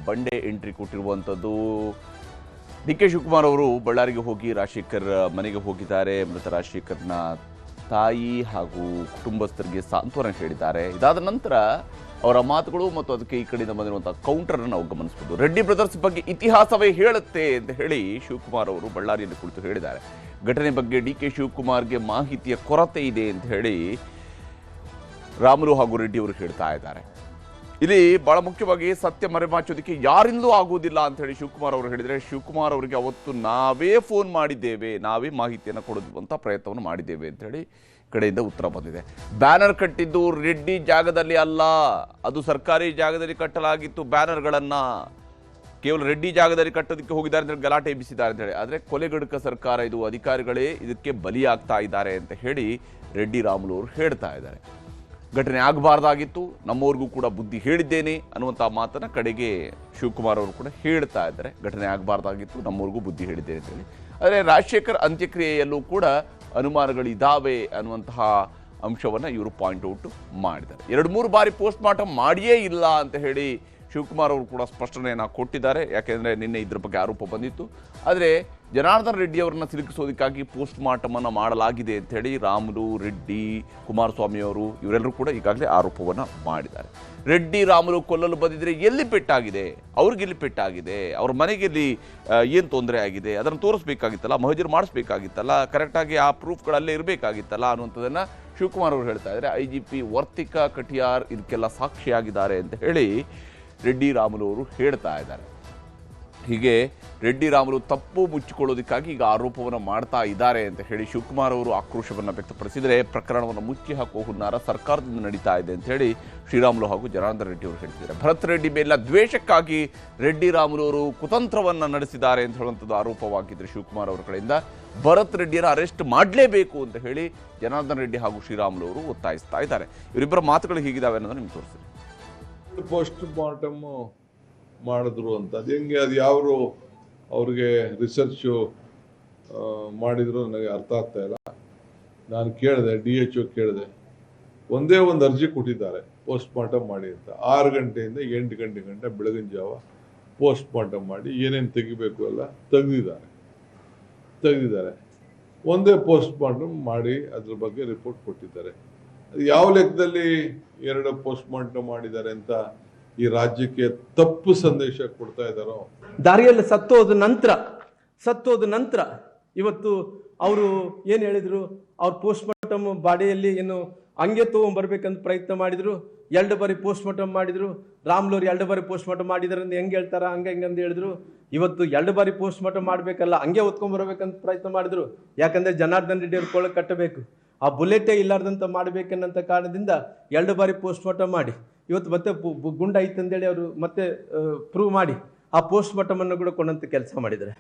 ಬಂಡೆ ಎಂಟ್ರಿ ಕೊಟ್ಟಿರುವಂಥದ್ದು. D K Shivakumar ಅವರು ಬಳ್ಳಾರಿಗೆ ಹೋಗಿ ರಾಜಶೇಖರ್ ಮನೆಗೆ ಹೋಗಿದ್ದಾರೆ. ಮೃತ ರಾಜಶೇಖರ್ನ ತಾಯಿ ಹಾಗೂ ಕುಟುಂಬಸ್ಥರಿಗೆ ಸಾಂತ್ವನ ಹೇಳಿದ್ದಾರೆ. ಇದಾದ ನಂತರ ಅವರ ಮಾತುಗಳು ಮತ್ತು ಅದಕ್ಕೆ ಈ ಕಡೆಯಿಂದ ಬಂದಿರುವಂತಹ ಕೌಂಟರ್ ಅನ್ನು ನಾವು ಗಮನಿಸಬಹುದು. ರೆಡ್ಡಿ ಬ್ರದರ್ಸ್ ಬಗ್ಗೆ ಇತಿಹಾಸವೇ ಹೇಳುತ್ತೆ ಅಂತ ಹೇಳಿ ಶಿವಕುಮಾರ್ ಅವರು ಬಳ್ಳಾರಿಯಲ್ಲಿ ಕುಳಿತು ಹೇಳಿದ್ದಾರೆ. ಘಟನೆ ಬಗ್ಗೆ ಡಿ ಕೆ ಶಿವಕುಮಾರ್ಗೆ ಮಾಹಿತಿಯ ಕೊರತೆ ಇದೆ ಅಂತ ಹೇಳಿ ರಾಮುಲು ಹಾಗೂ ರೆಡ್ಡಿ ಅವರು ಹೇಳ್ತಾ ಇದ್ದಾರೆ. ಇಲ್ಲಿ ಬಹಳ ಮುಖ್ಯವಾಗಿ ಸತ್ಯ ಮರೆಮಾಚೋದಕ್ಕೆ ಯಾರಿಂದಲೂ ಆಗುವುದಿಲ್ಲ ಅಂತ ಹೇಳಿ ಶಿವಕುಮಾರ್ ಅವರು ಹೇಳಿದರೆ, ಶಿವಕುಮಾರ್ ಅವರಿಗೆ ಅವತ್ತು ನಾವೇ ಫೋನ್ ಮಾಡಿದ್ದೇವೆ, ನಾವೇ ಮಾಹಿತಿಯನ್ನು ಕೊಡುವಂಥ ಪ್ರಯತ್ನವನ್ನು ಮಾಡಿದ್ದೇವೆ ಅಂತ ಹೇಳಿ ಕಡೆಯಿಂದ ಉತ್ತರ ಬಂದಿದೆ. ಬ್ಯಾನರ್ ಕಟ್ಟಿದ್ದು ರೆಡ್ಡಿ ಜಾಗದಲ್ಲಿ ಅಲ್ಲ, ಅದು ಸರ್ಕಾರಿ ಜಾಗದಲ್ಲಿ ಕಟ್ಟಲಾಗಿತ್ತು. ಬ್ಯಾನರ್ಗಳನ್ನು ಕೇವಲ ರೆಡ್ಡಿ ಜಾಗದಲ್ಲಿ ಕಟ್ಟೋದಕ್ಕೆ ಹೋಗಿದ್ದಾರೆ ಅಂತ ಗಲಾಟೆ ಎಬ್ಬಿಸಿದ್ದಾರೆ ಅಂತ ಹೇಳಿ. ಆದರೆ ಕೊಲೆಗಡುಕ ಸರ್ಕಾರ ಇದು, ಅಧಿಕಾರಿಗಳೇ ಇದಕ್ಕೆ ಬಲಿಯಾಗ್ತಾ ಇದ್ದಾರೆ ಅಂತ ಹೇಳಿ ರೆಡ್ಡಿ ರಾಮುಲು ಅವರು ಹೇಳ್ತಾ ಇದ್ದಾರೆ. ಘಟನೆ ಆಗಬಾರ್ದಾಗಿತ್ತು, ನಮ್ಮವ್ರಿಗೂ ಕೂಡ ಬುದ್ಧಿ ಹೇಳಿದ್ದೇನೆ ಅನ್ನುವಂಥ ಮಾತನ್ನು ಕಡೆಗೆ ಶಿವಕುಮಾರ್ ಅವರು ಕೂಡ ಹೇಳ್ತಾ ಇದ್ದಾರೆ. ಘಟನೆ ಆಗಬಾರ್ದಾಗಿತ್ತು, ನಮ್ಮವ್ರಿಗೂ ಬುದ್ಧಿ ಹೇಳಿದ್ದೇನೆ ಅಂತೇಳಿ. ಆದರೆ ರಾಜಶೇಖರ್ ಅಂತ್ಯಕ್ರಿಯೆಯಲ್ಲೂ ಕೂಡ ಅನುಮಾನಗಳಿದ್ದಾವೆ ಅನ್ನುವಂತಹ ಅಂಶವನ್ನು ಇವರು ಪಾಯಿಂಟ್ ಔಟ್ ಮಾಡಿದ್ದಾರೆ. 2-3 ಬಾರಿ ಪೋಸ್ಟ್ ಮಾರ್ಟಮ್ ಮಾಡಿಯೇ ಇಲ್ಲ ಅಂತ ಹೇಳಿ ಶಿವಕುಮಾರ್ ಅವರು ಕೂಡ ಸ್ಪಷ್ಟನೆಯನ್ನು ಕೊಟ್ಟಿದ್ದಾರೆ. ಯಾಕೆಂದರೆ ನಿನ್ನೆ ಇದ್ರ ಬಗ್ಗೆ ಆರೋಪ ಬಂದಿತ್ತು. ಆದರೆ ಜನಾರ್ದನ್ ರೆಡ್ಡಿ ಅವರನ್ನು ಸಿಲುಕಿಸೋದಕ್ಕಾಗಿ ಪೋಸ್ಟ್ ಮಾರ್ಟಮನ್ನು ಮಾಡಲಾಗಿದೆ ಅಂತ ಹೇಳಿ ರಾಮುಲು, ರೆಡ್ಡಿ, ಕುಮಾರಸ್ವಾಮಿ ಅವರು ಇವರೆಲ್ಲರೂ ಕೂಡ ಈಗಾಗಲೇ ಆರೋಪವನ್ನು ಮಾಡಿದ್ದಾರೆ. ರೆಡ್ಡಿ ರಾಮುಲು ಕೊಲ್ಲಲು ಬಂದಿದ್ರೆ ಎಲ್ಲಿ ಪೆಟ್ಟಾಗಿದೆ, ಅವ್ರಿಗೆಲ್ಲಿ ಪೆಟ್ಟಾಗಿದೆ, ಅವ್ರ ಮನೆಗೆ ಇಲ್ಲಿ ಏನು ತೊಂದರೆ ಆಗಿದೆ, ಅದನ್ನು ತೋರಿಸ್ಬೇಕಾಗಿತ್ತಲ್ಲ, ಮಹಜರು ಮಾಡಿಸ್ಬೇಕಾಗಿತ್ತಲ್ಲ, ಕರೆಕ್ಟಾಗಿ ಆ ಪ್ರೂಫ್ಗಳಲ್ಲೇ ಇರಬೇಕಾಗಿತ್ತಲ್ಲ ಅನ್ನುವಂಥದ್ದನ್ನು ಶಿವಕುಮಾರ್ ಅವರು ಹೇಳ್ತಾ ಇದ್ದಾರೆ. IGP ವರ್ತಿಕಾ ಕಟಿಯಾರ್ ಇದಕ್ಕೆಲ್ಲ ಸಾಕ್ಷಿಯಾಗಿದ್ದಾರೆ ಅಂತ ಹೇಳಿ ರೆಡ್ಡಿ ರಾಮುಲು ಅವರು ಹೇಳ್ತಾ ಇದ್ದಾರೆ. ಹೀಗೆ ರೆಡ್ಡಿ ರಾಮುಲು ತಪ್ಪು ಮುಚ್ಚಿಕೊಳ್ಳೋದಕ್ಕಾಗಿ ಈಗ ಆರೋಪವನ್ನು ಮಾಡ್ತಾ ಇದ್ದಾರೆ ಅಂತ ಹೇಳಿ ಶಿವಕುಮಾರ್ ಅವರು ಆಕ್ರೋಶವನ್ನು ವ್ಯಕ್ತಪಡಿಸಿದರೆ, ಪ್ರಕರಣವನ್ನು ಮುಚ್ಚಿ ಹಾಕುವ ಹುನ್ನಾರ ಸರ್ಕಾರದಿಂದ ನಡೀತಾ ಇದೆ ಅಂತ ಹೇಳಿ ಶ್ರೀರಾಮುಲು ಹಾಗೂ ಜನಾರ್ದನ್ ರೆಡ್ಡಿ ಅವರು ಹೇಳ್ತಿದ್ದಾರೆ. ಭರತ್ ರೆಡ್ಡಿ ಮೇಲಿನ ದ್ವೇಷಕ್ಕಾಗಿ ರೆಡ್ಡಿ ರಾಮುಲು ಅವರು ಕುತಂತ್ರವನ್ನು ನಡೆಸಿದ್ದಾರೆ ಅಂತ ಹೇಳುವಂಥದ್ದು ಆರೋಪವಾಗಿದ್ದರೆ ಶಿವಕುಮಾರ್ ಅವರ ಕಡೆಯಿಂದ ಭರತ್ ರೆಡ್ಡಿಯನ್ನು ಅರೆಸ್ಟ್ ಮಾಡಲೇಬೇಕು ಅಂತ ಹೇಳಿ ಜನಾರ್ದನ್ ರೆಡ್ಡಿ ಹಾಗೂ ಶ್ರೀರಾಮುಲು ಅವರು ಒತ್ತಾಯಿಸ್ತಾ ಇದ್ದಾರೆ. ಇವರಿಬ್ಬರ ಮಾತುಗಳು ಹೀಗಿದ್ದಾವೆ ಅನ್ನೋದು ನಿಮ್ಗೆ ತೋರಿಸ್ತೀನಿ. ಪೋಸ್ಟ್ ಮಾರ್ಟಮ್ ಮಾಡಿದ್ರು ಅಂತ ಅದು ಹೆಂಗೆ, ಅದು ಯಾರು ಅವ್ರಿಗೆ ರಿಸರ್ಚು ಮಾಡಿದ್ರು ನನಗೆ ಅರ್ಥ ಆಗ್ತಾ ಇಲ್ಲ. ನಾನು ಕೇಳಿದೆ, DHO ಕೇಳಿದೆ, ಒಂದೇ ಒಂದು ಅರ್ಜಿ ಕೊಟ್ಟಿದ್ದಾರೆ ಪೋಸ್ಟ್ ಮಾರ್ಟಮ್ ಮಾಡಿ ಅಂತ. 6 ಗಂಟೆಯಿಂದ 8 ಗಂಟೆ ಬೆಳಗಿನ ಜಾವ ಪೋಸ್ಟ್ ಮಾರ್ಟಮ್ ಮಾಡಿ ಏನೇನು ತೆಗಿಬೇಕು ಎಲ್ಲ ತೆಗೆದಿದ್ದಾರೆ. ಒಂದೇ ಪೋಸ್ಟ್ ಮಾರ್ಟಮ್ ಮಾಡಿ ಅದ್ರ ಬಗ್ಗೆ ರಿಪೋರ್ಟ್ ಕೊಟ್ಟಿದ್ದಾರೆ. ಯಾವ ಲೆಕ್ಕದಲ್ಲಿ 2 ಪೋಸ್ಟ್ ಮಾರ್ಟಮ್ ಮಾಡಿದ್ದಾರೆ ಅಂತ ಈ ರಾಜ್ಯಕ್ಕೆ ತಪ್ಪು ಸಂದೇಶ ಕೊಡ್ತಾ ಇದ್ದಾರೋ. ದಾರಿಯಲ್ಲಿ ಸತ್ತೋದ ನಂತರ ಇವತ್ತು ಅವರು ಏನು ಹೇಳಿದ್ರು, ಅವ್ರ ಪೋಸ್ಟ್ ಮಾರ್ಟಮ್ ಬಾಡಿಯಲ್ಲಿ ಏನು ಹಂಗೆ ತೊಗೊಂಡ್ಬರ್ಬೇಕಂತ ಪ್ರಯತ್ನ ಮಾಡಿದ್ರು. 2 ಬಾರಿ ಪೋಸ್ಟ್ ಮಾರ್ಟಮ್ ಮಾಡಿದ್ರು. ರಾಮುಲು ಅವ್ರು 2 ಬಾರಿ ಪೋಸ್ಟ್ ಮಾರ್ಟಮ್ ಮಾಡಿದಾರೆ ಅಂತ ಹೆಂಗೆ ಹೇಳ್ತಾರ, ಹಂಗಂತ ಹೇಳಿದ್ರು. ಇವತ್ತು 2 ಬಾರಿ ಪೋಸ್ಟ್ ಮಾರ್ಟಮ್ ಮಾಡಬೇಕಲ್ಲ, ಹಂಗೆ ಹೊತ್ಕೊಂಡ್ಬರ್ಬೇಕಂತ ಪ್ರಯತ್ನ ಮಾಡಿದ್ರು. ಯಾಕಂದ್ರೆ ಜನಾರ್ದನ್ ರೆಡ್ಡಿ ಅವ್ರ ಕೊಳ್ಳಕ್ಕೆ ಕಟ್ಟಬೇಕು, ಆ ಬುಲೆಟೇ ಇಲ್ಲಾರ್ದಂತ ಮಾಡಬೇಕನ್ನಂಥ ಕಾರಣದಿಂದ 2 ಬಾರಿ ಪೋಸ್ಟ್ ಮಾರ್ಟಮ್ ಮಾಡಿ ಇವತ್ತು ಮತ್ತೆ ಗುಂಡ ಐತಂದೇಳಿ ಅವರು ಮತ್ತೆ ಪ್ರೂವ್ ಮಾಡಿ ಆ ಪೋಸ್ಟ್ ಮಾರ್ಟಮ್ ಅನ್ನು ಕೂಡ ಕೊಂಡಂತ ಕೆಲಸ ಮಾಡಿದ್ದಾರೆ.